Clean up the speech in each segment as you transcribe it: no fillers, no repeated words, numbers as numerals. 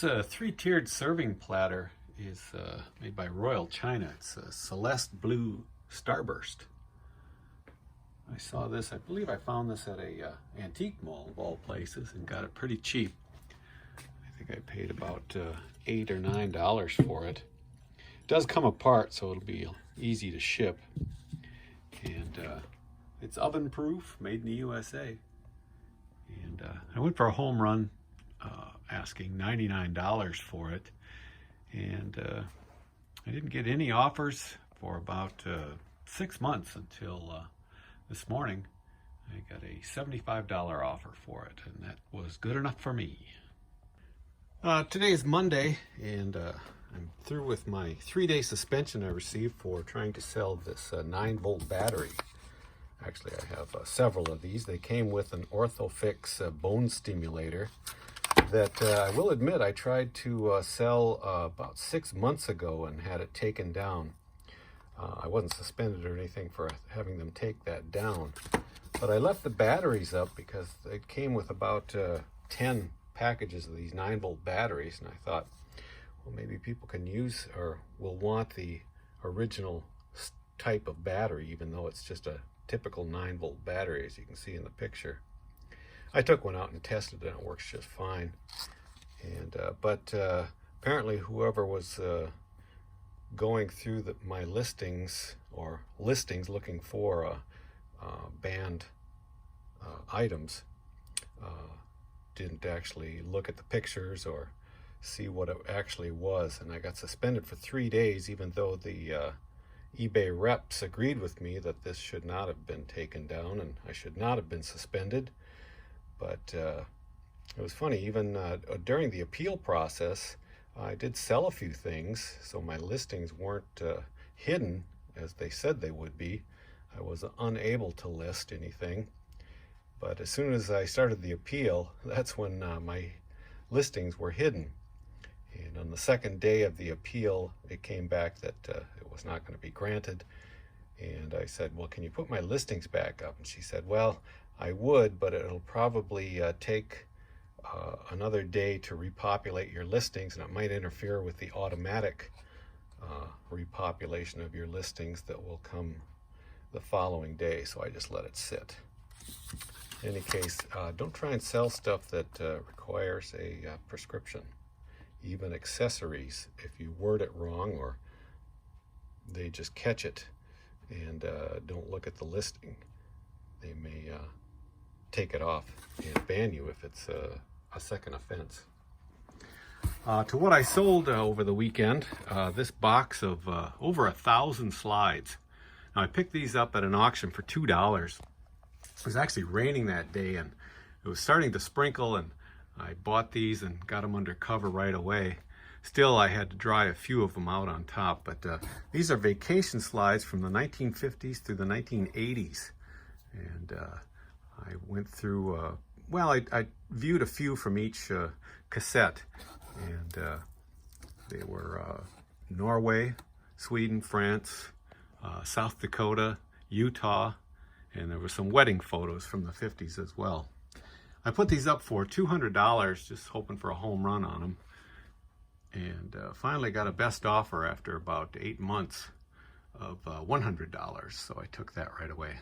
This three-tiered serving platter is made by Royal China. It's a Celeste Blue Starburst. I saw this, I believe I found this at a antique mall of all places and got it pretty cheap. I think I paid about $8 or $9 for it. It does come apart, so it'll be easy to ship. And it's oven proof, made in the USA. And I went for a home run, asking $99 for it, and I didn't get any offers for about 6 months until this morning. I got a $75 offer for it, and that was good enough for me. Today is Monday, and I'm through with my 3-day suspension I received for trying to sell this 9-volt battery. Actually, I have several of these. They came with an Orthofix bone stimulator that I will admit I tried to sell about 6 months ago and had it taken down. I wasn't suspended or anything for having them take that down, but I left the batteries up because it came with about 10 packages of these 9-volt batteries, and I thought, well, maybe people can use or will want the original type of battery, even though it's just a typical 9-volt battery, as you can see in the picture. I took one out and tested it, and it works just fine. And but apparently whoever was going through my listings looking for banned items didn't actually look at the pictures or see what it actually was, and I got suspended for 3 days, even though the eBay reps agreed with me that this should not have been taken down and I should not have been suspended. But it was funny, even during the appeal process, I did sell a few things, so my listings weren't hidden as they said they would be. I was unable to list anything. But as soon as I started the appeal, that's when my listings were hidden. And on the second day of the appeal, it came back that it was not going to be granted. And I said, well, can you put my listings back up? And she said, well, I would, but it'll probably take another day to repopulate your listings, and it might interfere with the automatic repopulation of your listings that will come the following day. So I just let it sit. In any case, don't try and sell stuff that requires a prescription. Even accessories, if you word it wrong or they just catch it and don't look at the listing, they may take it off and ban you if it's a second offense. To what I sold over the weekend, this box of over 1,000 slides. Now I picked these up at an auction for $2. It was actually raining that day and it was starting to sprinkle, and I bought these and got them under cover right away. Still, I had to dry a few of them out on top, but these are vacation slides from the 1950s through the 1980s. And I went through, I viewed a few from each cassette, and they were Norway, Sweden, France, South Dakota, Utah, and there were some wedding photos from the 50s as well. I put these up for $200, just hoping for a home run on them, and finally got a best offer after about 8 months of $100, so I took that right away.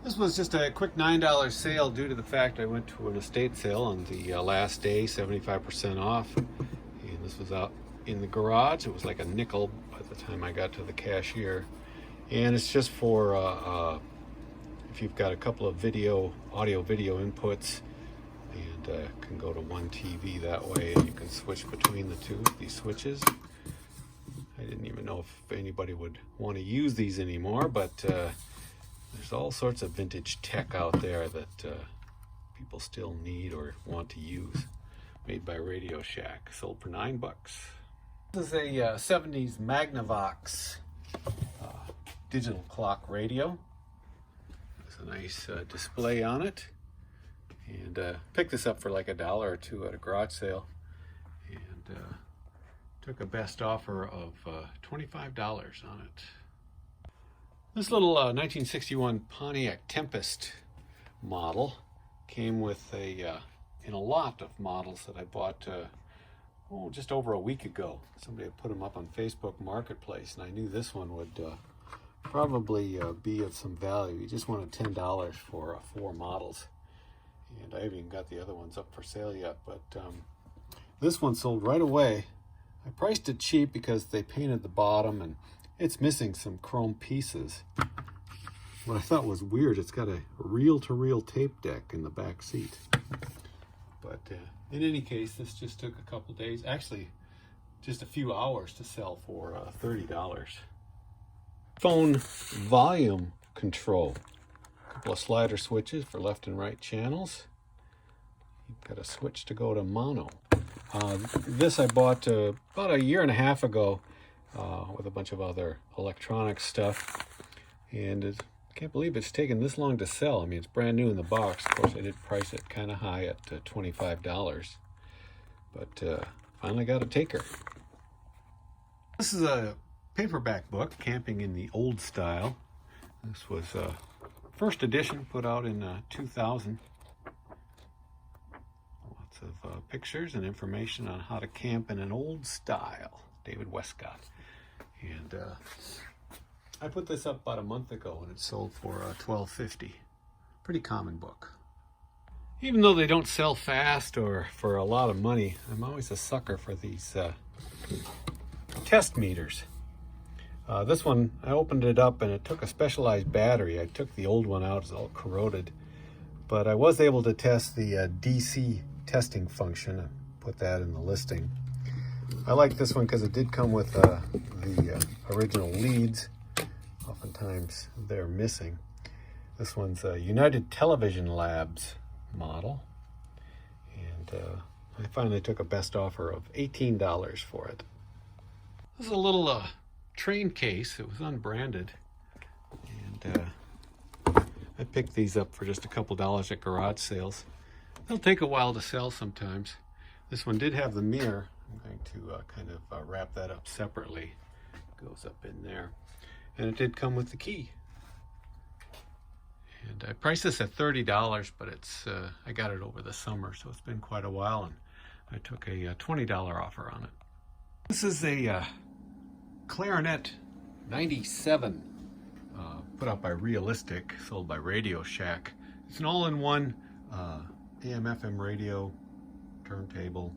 This was just a quick $9 sale due to the fact I went to an estate sale on the last day, 75% off, and this was out in the garage. It was like a nickel by the time I got to the cashier, and it's just for if you've got a couple of audio-video inputs, and can go to one TV that way, and you can switch between the two, these switches. I didn't even know if anybody would want to use these anymore, but there's all sorts of vintage tech out there that people still need or want to use, made by Radio Shack, sold for $9. This is a 70s Magnavox digital clock radio. There's a nice display on it, and picked this up for like $1 or $2 at a garage sale, and took a best offer of $25 on it. This little 1961 Pontiac Tempest model came with in a lot of models that I bought just over a week ago. Somebody had put them up on Facebook Marketplace, and I knew this one would probably be of some value. He just wanted $10 for 4 models. And I haven't even got the other ones up for sale yet, but this one sold right away. I priced it cheap because they painted the bottom and it's missing some chrome pieces. What I thought was weird, it's got a reel-to-reel tape deck in the back seat. But in any case, this just took a couple days, actually just a few hours to sell for $30. Phone volume control. A couple of slider switches for left and right channels. You've got a switch to go to mono. This I bought about a year and a half ago with a bunch of other electronic stuff, and I can't believe it's taken this long to sell. I mean, it's brand new in the box. Of course, I did price it kind of high at $25, but finally got a taker. This is a paperback book, Camping in the Old Style. This was first edition, put out in 2000. Lots of pictures and information on how to camp in an old style. David Westcott. And I put this up about a month ago, and it sold for $12.50. Pretty common book. Even though they don't sell fast or for a lot of money, I'm always a sucker for these test meters. This one, I opened it up and it took a specialized battery. I took the old one out, it's all corroded. But I was able to test the DC testing function. I put that in the listing. I like this one because it did come with the original leads. Oftentimes they're missing. This one's a United Television Labs model. And I finally took a best offer of $18 for it. This is a little train case. It was unbranded, and I picked these up for just a couple dollars at garage sales. They'll take a while to sell sometimes. This one did have the mirror. I'm going to kind of wrap that up separately. It goes up in there, and it did come with the key. And I priced this at $30, but it's I got it over the summer, so it's been quite a while, and I took a $20 offer on it. This is a Clarinet 97, put out by Realistic, sold by Radio Shack. It's an all-in-one AM/FM radio, turntable,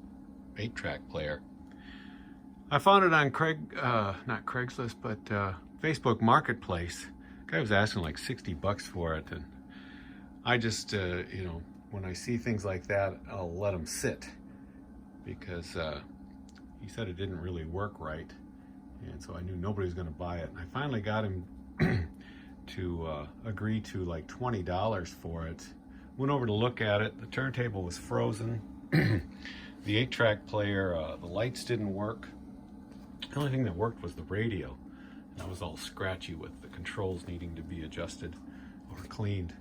8-track player. I found it on not Craigslist, but Facebook Marketplace. Guy was asking like $60 for it, and I just, you know, when I see things like that, I'll let them sit, because he said it didn't really work right. And so I knew nobody was going to buy it. And I finally got him to agree to like $20 for it. Went over to look at it. The turntable was frozen. The 8-track player, the lights didn't work. The only thing that worked was the radio. And that was all scratchy with the controls needing to be adjusted or cleaned.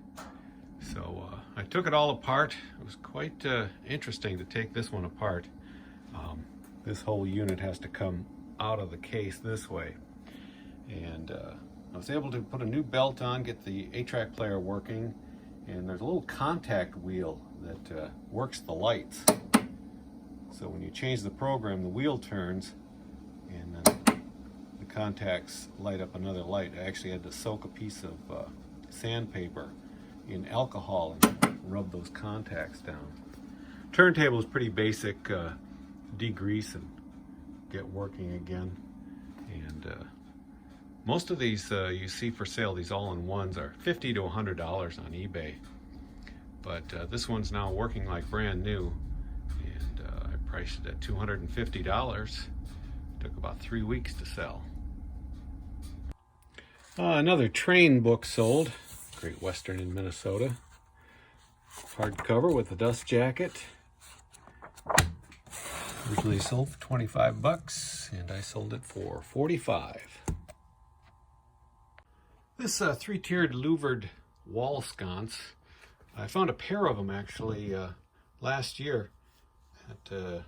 So I took it all apart. It was quite interesting to take this one apart. This whole unit has to come out of the case this way, and I was able to put a new belt on, get the 8-track player working, and there's a little contact wheel that works the lights. So when you change the program, the wheel turns and then the contacts light up another light. I actually had to soak a piece of sandpaper in alcohol and rub those contacts down. Turntable is pretty basic, degrease and get working again. And most of these you see for sale, these all-in-ones, are $50 to $100 on eBay. But this one's now working like brand new, and I priced it at $250. Took about 3 weeks to sell. Another train book sold, Great Western in Minnesota. Hardcover with a dust jacket. Originally sold for $25, and I sold it for $45. This 3-tiered louvered wall sconce, I found a pair of them actually last year at the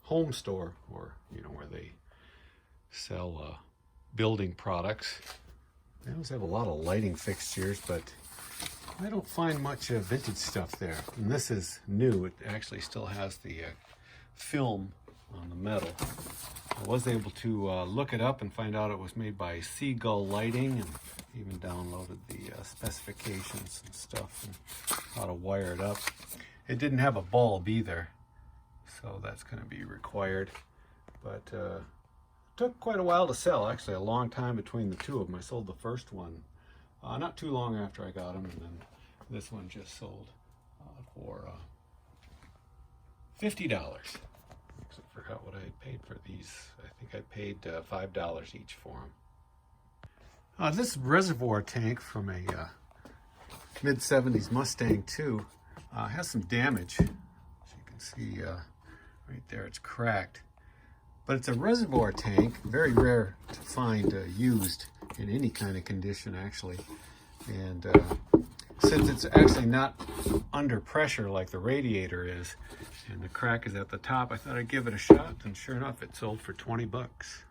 home store, or you know, where they sell building products. They always have a lot of lighting fixtures, but I don't find much vintage stuff there. And this is new. It actually still has the film on the metal. I was able to look it up and find out it was made by Seagull Lighting, and even downloaded the specifications and stuff and how to wire it up. It didn't have a bulb either, so that's going to be required. But it took quite a while to sell, actually a long time between the two of them. I sold the first one not too long after I got them, and then this one just sold for $50. I forgot what I had paid for these. I think I paid $5 each for them. This reservoir tank from a mid-70s Mustang II has some damage. As you can see right there, it's cracked. But it's a reservoir tank, very rare to find used in any kind of condition, actually. And since it's actually not under pressure like the radiator is, and the crack is at the top, I thought I'd give it a shot, and sure enough, it sold for 20 bucks.